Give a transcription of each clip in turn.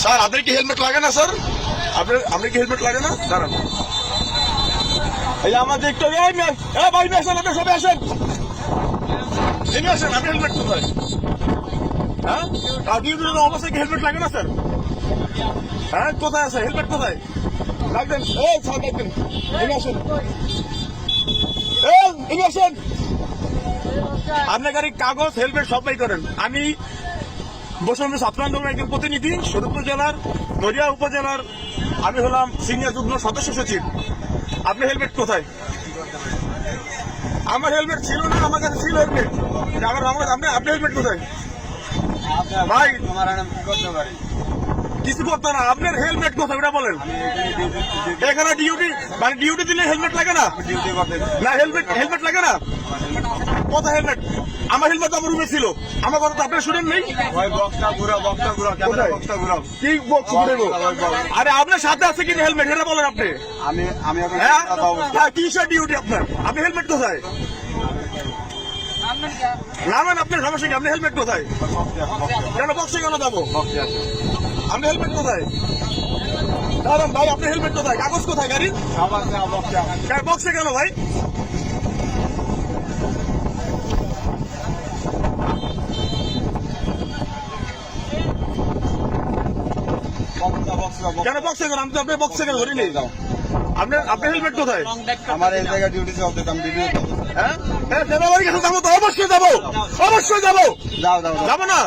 Sir আপনার কি helmet লাগে না স্যার? আপনার কি হেলমেট লাগে না? দাঁড়ান, এই আমাদের একটু ভাই আসেন, আপনি সবাই আসেন, এনে আসেন। আপনি হেলমেট কোথায়? হ্যাঁ, আর ডিউটির অবস্থায় কি হেলমেট লাগে না স্যার? হ্যাঁ, কোথায় আছে হেলমেট? কোথায় লাগবেন? এই স্যার লাগবেন, এনে আসেন, এনে আসেন। আপনার গাড়ির কাগজ হেলমেট সবাই করেন। আমি বৈষম্য ছাত্র আন্দোলনের একজন প্রতিনিধি, শরীয়তপুর জেলার নড়িয়া উপজেলার। আমি হলাম সিনিয়র যুগ্ম সদস্য সচিব। আপনি হেলমেট কোথায়? আমার হেলমেট ছিল না, আমার কাছে ছিল হেলমেট। আপনি হেলমেট কোথায় ভাই? কিছু করতো না, আপনার হেলমেট কোথায় ওটা বলেন। এখানে ডিউটি মানে ডিউটি দিলে হেলমেট লাগে না? না, হেলমেট লাগে না। কোথায় হেলমেট? আমার হেলমেট আমার রুমে ছিল। আমার কথা তো আপনার শুনেন নেই। কি বক্স ঘুরাবো? আরে আপনার সাথে আছে কিনা হেলমেট এটা বলেন আপনি। হ্যাঁ, কিসের ডিউটি আপনার? আপনি হেলমেট কোথায়? নামেন, আপনার সমস্যা কি? আপনি হেলমেট কোথায়? কেন বক্সে কেন যাবো? আপনি হেলমেট কোথায়? দাঁড়ান ভাই, আপনি হেলমেট কোথায়? কাগজ কোথায় গাড়ির? বক্সে কেন ভাই? কেন বক্সে কেন? আমি তো আপনার বক্সে কেন ধরিনি। আপনার হেলমেট কোথায়? আমার এই জায়গায় ডিউটি চলতে হ্যাঁ, সেনাবাহিনীর কাছে যাবো তো, অবশ্যই যাবো, অবশ্যই যাবো। যাবো না?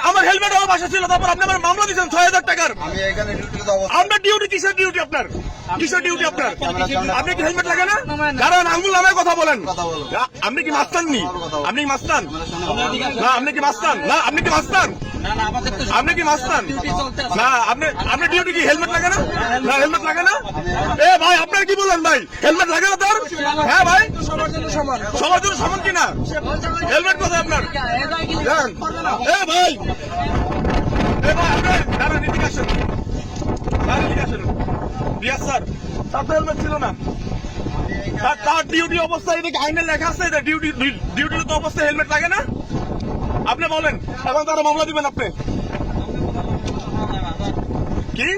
আমার হেলমেট আমার বাসা ছিল, তারপর আপনি আমার মামলা দিচ্ছেন ৬,০০০ টাকার। আমি এখানে ডিউটি আপনার ডিউটি কিসের ডিউটি আপনার? কিসের ডিউটি আপনার? আপনি কি হেলমেট লাগে না? কারণ আঙ্গুল নামে কথা বলেন। আপনি কি মাস্তান নি? আপনি কি মাস্তান? না, আপনি কি মাস্তান? না, আপনি কি মাস্তান? আপনি কি মাস্তান? না, আপনার ডিউটি কি হেলমেট লাগে না? না, হেলমেট লাগে না। এ ভাই, আপনার কি বলেন ভাই? হেলমেট লাগে না তার? হ্যাঁ ভাই, সবার জন্য সমান কিনা? হেলমেট কোথায় আপনার? এ ভাই, আপনার দাঁড়ান, এদিকে আসেন, এদিকে আসেন। রিয়াজ স্যার, তার তো হেলমেট ছিল না। তার ডিউটি অবস্থায় এদিকে আইনে লেখা আছে, ডিউটিরত অবস্থায় হেলমেট লাগে না। আপনি বলেন, এখন তারা মামলা দিবেন আপনি কি?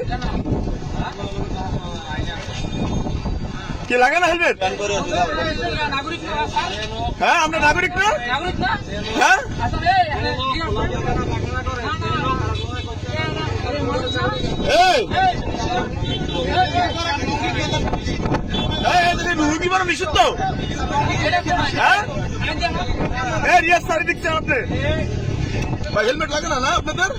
কি লাগে না হেলমেট? হ্যাঁ, আমরা নাগরিক না? হ্যাঁ, রুগী বড় নিষিদ্ধ। হ্যাঁ, রিয়াজ স্যার দেখছেন আপনি? হেলমেট লাগে না আপনাদের?